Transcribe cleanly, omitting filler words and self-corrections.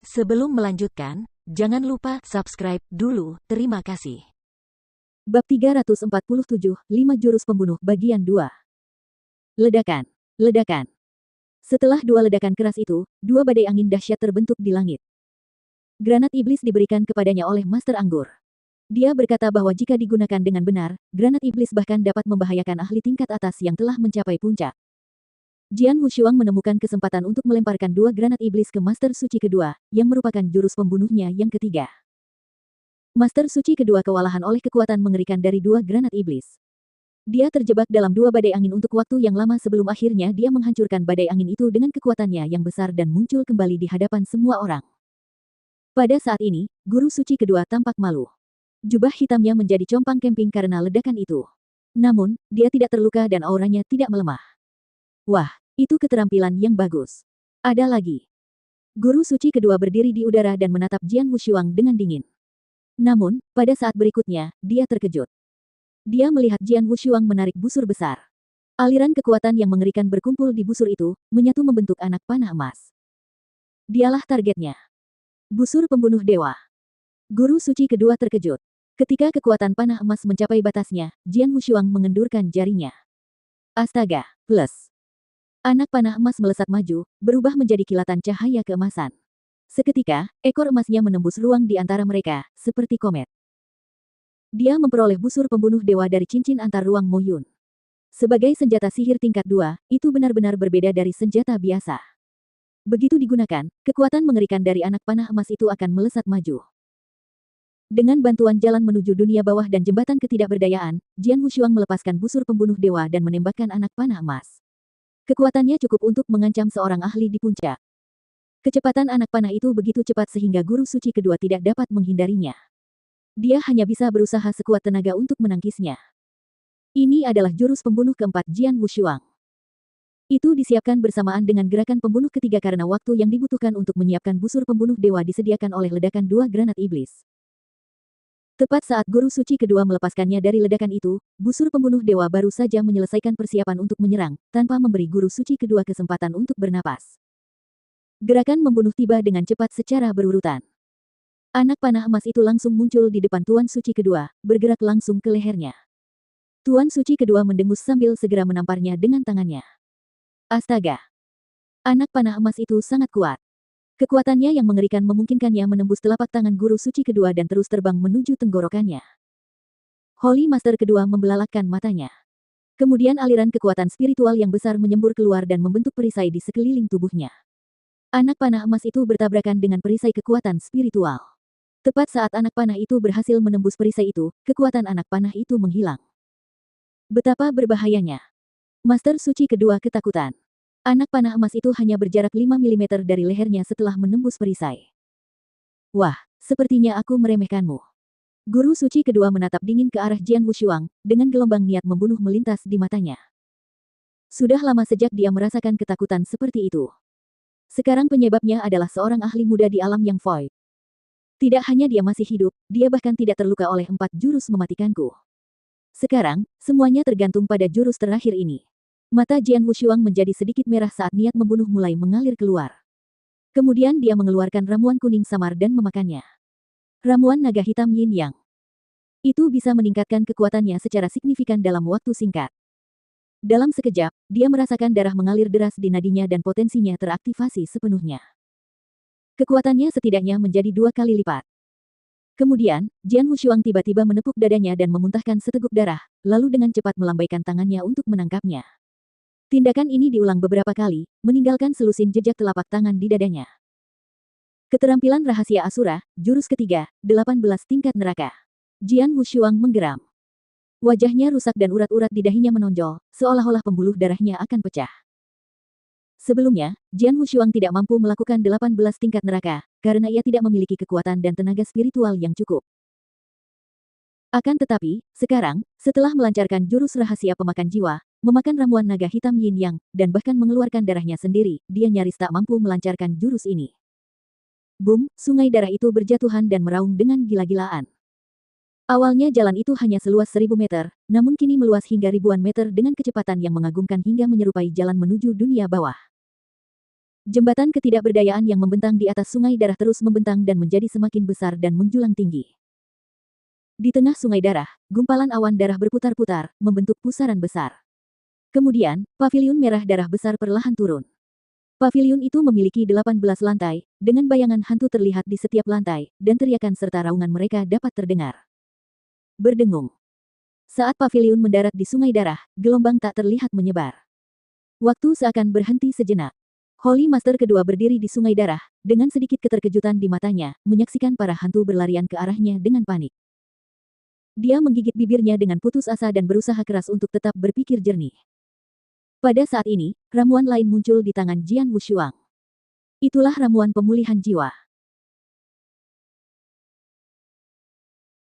Sebelum melanjutkan, jangan lupa subscribe dulu. Terima kasih. Bab 347, 5 Jurus Pembunuh Bagian 2. Ledakan. Ledakan. Setelah dua ledakan keras itu, dua badai angin dahsyat terbentuk di langit. Granat iblis diberikan kepadanya oleh Master Anggur. Dia berkata bahwa jika digunakan dengan benar, granat iblis bahkan dapat membahayakan ahli tingkat atas yang telah mencapai puncak. Jian Wushuang menemukan kesempatan untuk melemparkan dua granat iblis ke Master Suci kedua, yang merupakan jurus pembunuhnya yang ketiga. Master Suci kedua kewalahan oleh kekuatan mengerikan dari dua granat iblis. Dia terjebak dalam dua badai angin untuk waktu yang lama sebelum akhirnya dia menghancurkan badai angin itu dengan kekuatannya yang besar dan muncul kembali di hadapan semua orang. Pada saat ini, Guru Suci kedua tampak malu. Jubah hitamnya menjadi compang-camping karena ledakan itu. Namun, dia tidak terluka dan auranya tidak melemah. Wah, itu keterampilan yang bagus. Ada lagi. Guru Suci kedua berdiri di udara dan menatap Jian Wushuang dengan dingin. Namun, pada saat berikutnya, dia terkejut. Dia melihat Jian Wushuang menarik busur besar. Aliran kekuatan yang mengerikan berkumpul di busur itu, menyatu membentuk anak panah emas. Dialah targetnya. Busur pembunuh dewa. Guru Suci kedua terkejut. Ketika kekuatan panah emas mencapai batasnya, Jian Wushuang mengendurkan jarinya. Astaga, plus. Anak panah emas melesat maju, berubah menjadi kilatan cahaya keemasan. Seketika, ekor emasnya menembus ruang di antara mereka, seperti komet. Dia memperoleh busur pembunuh dewa dari cincin antar ruang Mo Yun. Sebagai senjata sihir tingkat 2, itu benar-benar berbeda dari senjata biasa. Begitu digunakan, kekuatan mengerikan dari anak panah emas itu akan melesat maju. Dengan bantuan jalan menuju dunia bawah dan jembatan ketidakberdayaan, Jian Wushuang melepaskan busur pembunuh dewa dan menembakkan anak panah emas. Kekuatannya cukup untuk mengancam seorang ahli di puncak. Kecepatan anak panah itu begitu cepat sehingga Guru Suci kedua tidak dapat menghindarinya. Dia hanya bisa berusaha sekuat tenaga untuk menangkisnya. Ini adalah jurus pembunuh keempat Jian Wushuang. Itu disiapkan bersamaan dengan gerakan pembunuh ketiga karena waktu yang dibutuhkan untuk menyiapkan busur pembunuh dewa disediakan oleh ledakan dua granat iblis. Tepat saat Guru Suci kedua melepaskannya dari ledakan itu, busur pembunuh dewa baru saja menyelesaikan persiapan untuk menyerang, tanpa memberi Guru Suci kedua kesempatan untuk bernapas. Gerakan membunuh tiba dengan cepat secara berurutan. Anak panah emas itu langsung muncul di depan Tuan Suci kedua, bergerak langsung ke lehernya. Tuan Suci kedua mendengus sambil segera menamparnya dengan tangannya. Astaga! Anak panah emas itu sangat kuat. Kekuatannya yang mengerikan memungkinkannya menembus telapak tangan Guru Suci kedua dan terus terbang menuju tenggorokannya. Holy Master kedua membelalakkan matanya. Kemudian aliran kekuatan spiritual yang besar menyembur keluar dan membentuk perisai di sekeliling tubuhnya. Anak panah emas itu bertabrakan dengan perisai kekuatan spiritual. Tepat saat anak panah itu berhasil menembus perisai itu, kekuatan anak panah itu menghilang. Betapa berbahayanya. Master Suci kedua ketakutan. Anak panah emas itu hanya berjarak 5 mm dari lehernya setelah menembus perisai. Wah, sepertinya aku meremehkanmu. Guru Suci kedua menatap dingin ke arah Jian Wushuang, dengan gelombang niat membunuh melintas di matanya. Sudah lama sejak dia merasakan ketakutan seperti itu. Sekarang penyebabnya adalah seorang ahli muda di alam yang void. Tidak hanya dia masih hidup, dia bahkan tidak terluka oleh 4 jurus mematikanku. Sekarang, semuanya tergantung pada jurus terakhir ini. Mata Jian Wushuang menjadi sedikit merah saat niat membunuh mulai mengalir keluar. Kemudian dia mengeluarkan ramuan kuning samar dan memakannya. Ramuan naga hitam Yin Yang. Itu bisa meningkatkan kekuatannya secara signifikan dalam waktu singkat. Dalam sekejap, dia merasakan darah mengalir deras di nadinya dan potensinya teraktivasi sepenuhnya. Kekuatannya setidaknya menjadi 2 kali lipat. Kemudian, Jian Wushuang tiba-tiba menepuk dadanya dan memuntahkan seteguk darah, lalu dengan cepat melambaikan tangannya untuk menangkapnya. Tindakan ini diulang beberapa kali, meninggalkan selusin jejak telapak tangan di dadanya. Keterampilan rahasia Asura, jurus ketiga, 18 tingkat neraka. Jian Wushuang menggeram. Wajahnya rusak dan urat-urat di dahinya menonjol, seolah-olah pembuluh darahnya akan pecah. Sebelumnya, Jian Wushuang tidak mampu melakukan 18 tingkat neraka, karena ia tidak memiliki kekuatan dan tenaga spiritual yang cukup. Akan tetapi, sekarang, setelah melancarkan jurus rahasia pemakan jiwa, memakan ramuan naga hitam Yin Yang, dan bahkan mengeluarkan darahnya sendiri, dia nyaris tak mampu melancarkan jurus ini. Boom, sungai darah itu berjatuhan dan meraung dengan gila-gilaan. Awalnya jalan itu hanya seluas 1000 meter, namun kini meluas hingga ribuan meter dengan kecepatan yang mengagumkan hingga menyerupai jalan menuju dunia bawah. Jembatan ketidakberdayaan yang membentang di atas sungai darah terus membentang dan menjadi semakin besar dan menjulang tinggi. Di tengah sungai darah, gumpalan awan darah berputar-putar, membentuk pusaran besar. Kemudian, paviliun merah darah besar perlahan turun. Paviliun itu memiliki 18 lantai, dengan bayangan hantu terlihat di setiap lantai, dan teriakan serta raungan mereka dapat terdengar. Berdengung. Saat paviliun mendarat di sungai darah, gelombang tak terlihat menyebar. Waktu seakan berhenti sejenak. Holy Master kedua berdiri di sungai darah, dengan sedikit keterkejutan di matanya, menyaksikan para hantu berlarian ke arahnya dengan panik. Dia menggigit bibirnya dengan putus asa dan berusaha keras untuk tetap berpikir jernih. Pada saat ini, ramuan lain muncul di tangan Jian Wushuang. Itulah ramuan pemulihan jiwa.